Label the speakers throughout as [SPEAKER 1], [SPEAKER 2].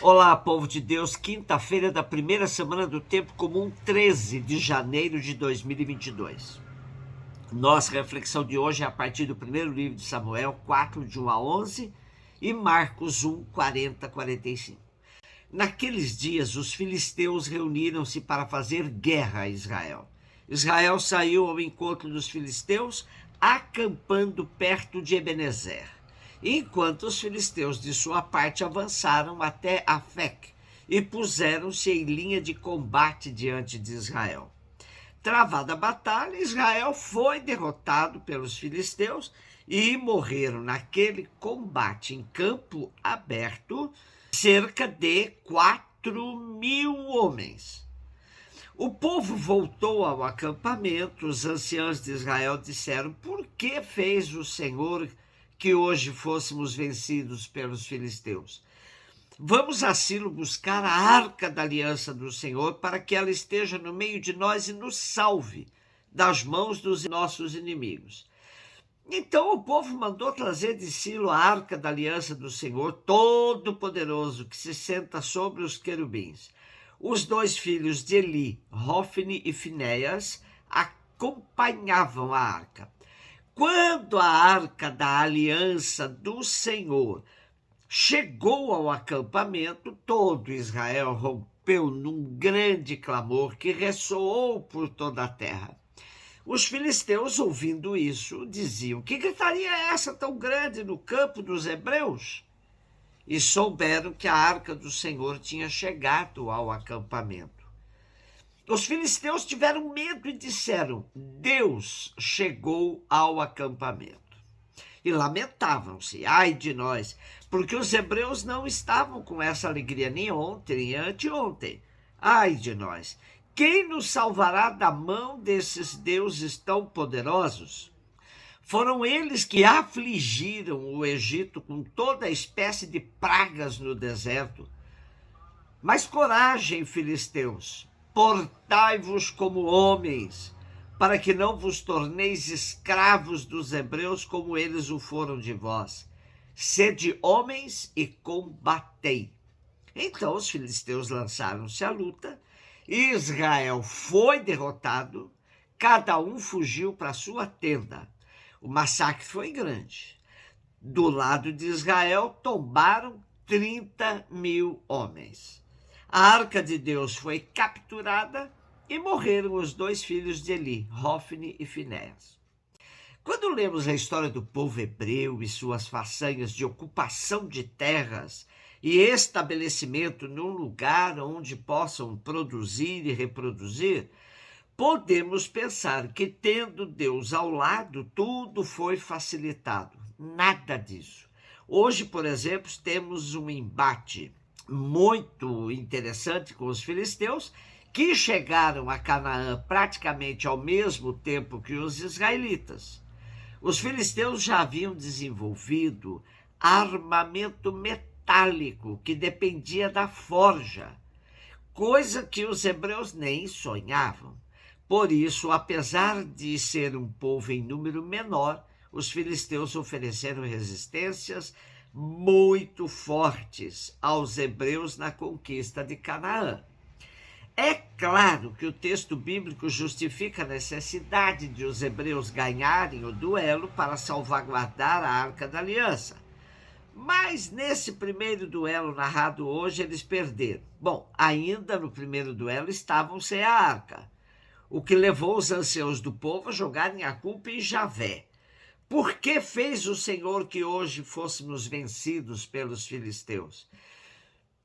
[SPEAKER 1] Olá, povo de Deus, quinta-feira da primeira semana do Tempo Comum, 13 de janeiro de 2022. Nossa reflexão de hoje é a partir do primeiro livro de Samuel, 4, de 1 a 11, e Marcos 1, 40 a 45. Naqueles dias, os filisteus reuniram-se para fazer guerra a Israel. Israel saiu ao encontro dos filisteus, acampando perto de Ebenezer, enquanto os filisteus de sua parte avançaram até Afec e puseram-se em linha de combate diante de Israel. Travada a batalha, Israel foi derrotado pelos filisteus e morreram naquele combate em campo aberto cerca de 4.000 homens. O povo voltou ao acampamento. Os anciãos de Israel disseram: por que fez o Senhor que hoje fôssemos vencidos pelos filisteus? Vamos a Silo buscar a arca da aliança do Senhor, para que ela esteja no meio de nós e nos salve das mãos dos nossos inimigos. Então o povo mandou trazer de Silo a arca da aliança do Senhor Todo-Poderoso, que se senta sobre os querubins. Os dois filhos de Eli, Hofni e Finéias, acompanhavam a arca. Quando a arca da aliança do Senhor chegou ao acampamento, todo Israel rompeu num grande clamor que ressoou por toda a terra. Os filisteus, ouvindo isso, diziam: que gritaria é essa tão grande no campo dos hebreus? E souberam que a arca do Senhor tinha chegado ao acampamento. Os filisteus tiveram medo e disseram: Deus chegou ao acampamento. E lamentavam-se: ai de nós, porque os hebreus não estavam com essa alegria nem ontem, nem anteontem. Ai de nós, quem nos salvará da mão desses deuses tão poderosos? Foram eles que afligiram o Egito com toda espécie de pragas no deserto. Mas coragem, filisteus, portai-vos como homens, para que não vos torneis escravos dos hebreus como eles o foram de vós. Sede homens e combatei. Então os filisteus lançaram-se à luta, Israel foi derrotado, cada um fugiu para sua tenda. O massacre foi grande. Do lado de Israel tombaram 30.000 homens. A arca de Deus foi capturada e morreram os dois filhos de Eli, Hofni e Finéias. Quando lemos a história do povo hebreu e suas façanhas de ocupação de terras e estabelecimento num lugar onde possam produzir e reproduzir, podemos pensar que, tendo Deus ao lado, tudo foi facilitado. Nada disso. Hoje, por exemplo, temos um embate muito interessante com os filisteus, que chegaram a Canaã praticamente ao mesmo tempo que os israelitas. Os filisteus já haviam desenvolvido armamento metálico que dependia da forja, coisa que os hebreus nem sonhavam. Por isso, apesar de ser um povo em número menor, os filisteus ofereceram resistências muito fortes aos hebreus na conquista de Canaã. É claro que o texto bíblico justifica a necessidade de os hebreus ganharem o duelo para salvaguardar a Arca da Aliança. Mas nesse primeiro duelo narrado hoje, eles perderam. Bom, ainda no primeiro duelo estavam sem a arca, o que levou os anciãos do povo a jogarem a culpa em Javé. Por que fez o Senhor que hoje fôssemos vencidos pelos filisteus?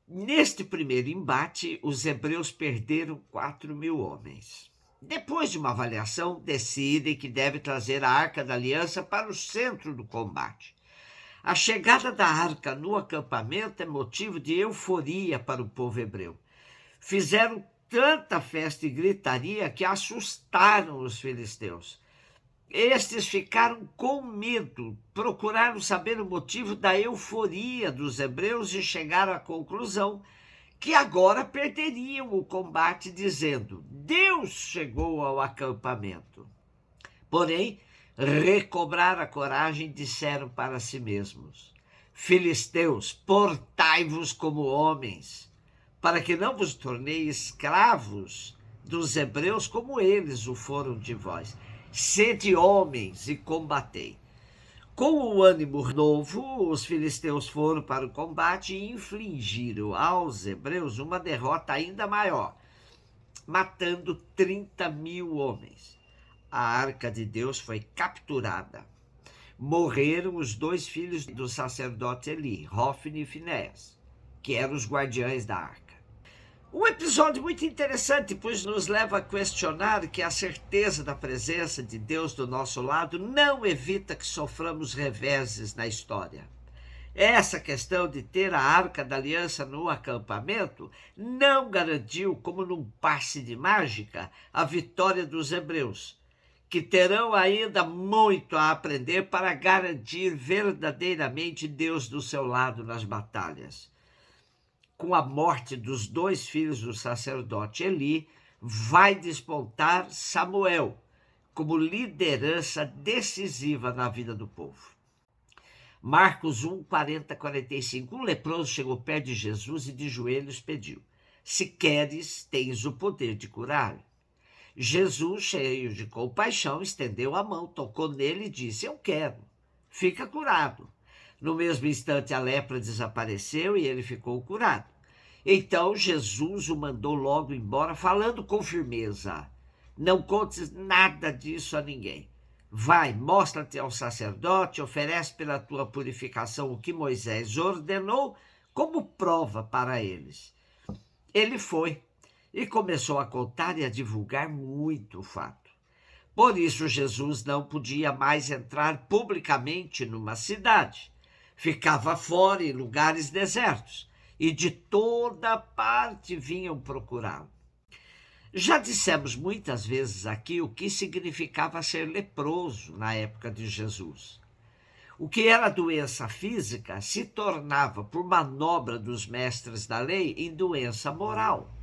[SPEAKER 1] Neste primeiro embate, os hebreus perderam 4.000 homens. Depois de uma avaliação, decidem que deve trazer a Arca da Aliança para o centro do combate. A chegada da arca no acampamento é motivo de euforia para o povo hebreu. Fizeram tanta festa e gritaria que assustaram os filisteus. Estes ficaram com medo, procuraram saber o motivo da euforia dos hebreus e chegaram à conclusão que agora perderiam o combate, dizendo: Deus chegou ao acampamento. Porém, recobraram a coragem e disseram para si mesmos: Filisteus, portai-vos como homens, para que não vos torneis escravos dos hebreus como eles o foram de vós. Sede homens e combatei. Com um ânimo novo, os filisteus foram para o combate e infligiram aos hebreus uma derrota ainda maior, matando 30.000 homens. A arca de Deus foi capturada. Morreram os 2 filhos do sacerdote Eli, Hofni e Finéias, que eram os guardiães da arca. Um episódio muito interessante, pois nos leva a questionar que a certeza da presença de Deus do nosso lado não evita que soframos reveses na história. Essa questão de ter a Arca da Aliança no acampamento não garantiu, como num passe de mágica, a vitória dos hebreus, que terão ainda muito a aprender para garantir verdadeiramente Deus do seu lado nas batalhas. Com a morte dos 2 filhos do sacerdote Eli, vai despontar Samuel como liderança decisiva na vida do povo. Marcos 1, 40, 45. Um leproso chegou perto de Jesus e de joelhos pediu: se queres, tens o poder de curar. Jesus, cheio de compaixão, estendeu a mão, tocou nele e disse: eu quero, fica curado. No mesmo instante, a lepra desapareceu e ele ficou curado. Então Jesus o mandou logo embora, falando com firmeza: não contes nada disso a ninguém. Vai, mostra-te ao sacerdote, oferece pela tua purificação o que Moisés ordenou como prova para eles. Ele foi e começou a contar e a divulgar muito o fato. Por isso Jesus não podia mais entrar publicamente numa cidade. Ficava fora em lugares desertos e de toda parte vinham procurá-lo. Já dissemos muitas vezes aqui o que significava ser leproso na época de Jesus. O que era doença física se tornava, por manobra dos mestres da lei, em doença moral.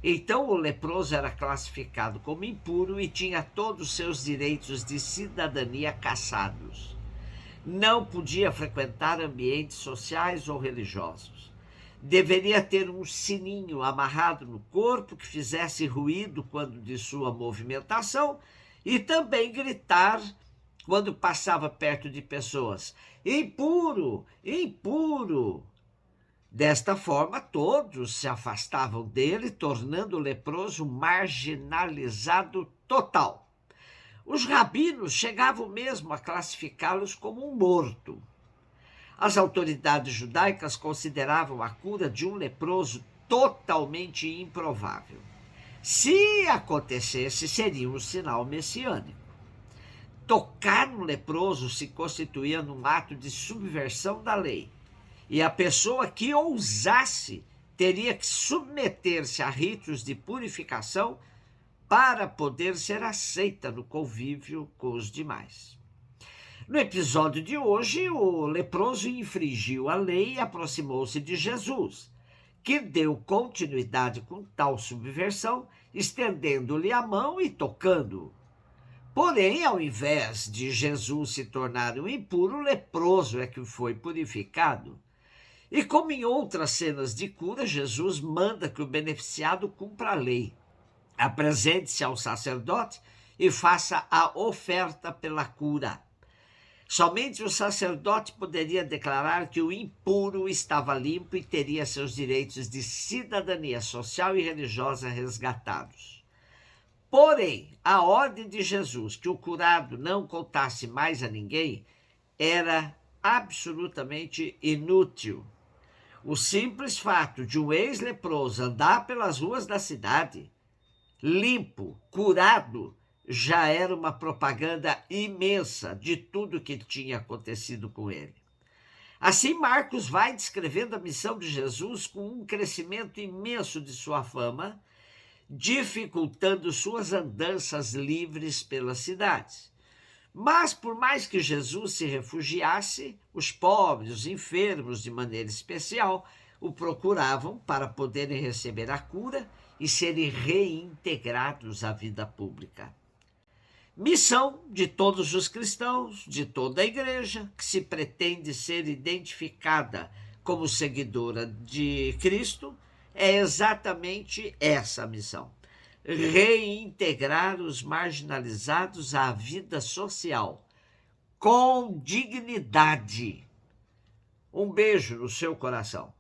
[SPEAKER 1] Então o leproso era classificado como impuro e tinha todos os seus direitos de cidadania cassados. Não podia frequentar ambientes sociais ou religiosos. Deveria ter um sininho amarrado no corpo que fizesse ruído quando de sua movimentação e também gritar quando passava perto de pessoas: impuro, impuro. Desta forma, todos se afastavam dele, tornando o leproso marginalizado total. Os rabinos chegavam mesmo a classificá-los como um morto. As autoridades judaicas consideravam a cura de um leproso totalmente improvável. Se acontecesse, seria um sinal messiânico. Tocar no leproso se constituía num ato de subversão da lei, e a pessoa que ousasse teria que submeter-se a ritos de purificação para poder ser aceita no convívio com os demais. No episódio de hoje, o leproso infringiu a lei e aproximou-se de Jesus, que deu continuidade com tal subversão, estendendo-lhe a mão e tocando-o. Porém, ao invés de Jesus se tornar um impuro, o leproso é que foi purificado. E como em outras cenas de cura, Jesus manda que o beneficiado cumpra a lei. Apresente-se ao sacerdote e faça a oferta pela cura. Somente o sacerdote poderia declarar que o impuro estava limpo e teria seus direitos de cidadania social e religiosa resgatados. Porém, a ordem de Jesus que o curado não contasse mais a ninguém era absolutamente inútil. O simples fato de um ex-leproso andar pelas ruas da cidade, limpo, curado, já era uma propaganda imensa de tudo que tinha acontecido com ele. Assim, Marcos vai descrevendo a missão de Jesus com um crescimento imenso de sua fama, dificultando suas andanças livres pelas cidades. Mas, por mais que Jesus se refugiasse, os pobres, os enfermos, de maneira especial, o procuravam para poderem receber a cura e serem reintegrados à vida pública. Missão de todos os cristãos, de toda a igreja, que se pretende ser identificada como seguidora de Cristo, é exatamente essa missão: reintegrar os marginalizados à vida social, com dignidade. Um beijo no seu coração.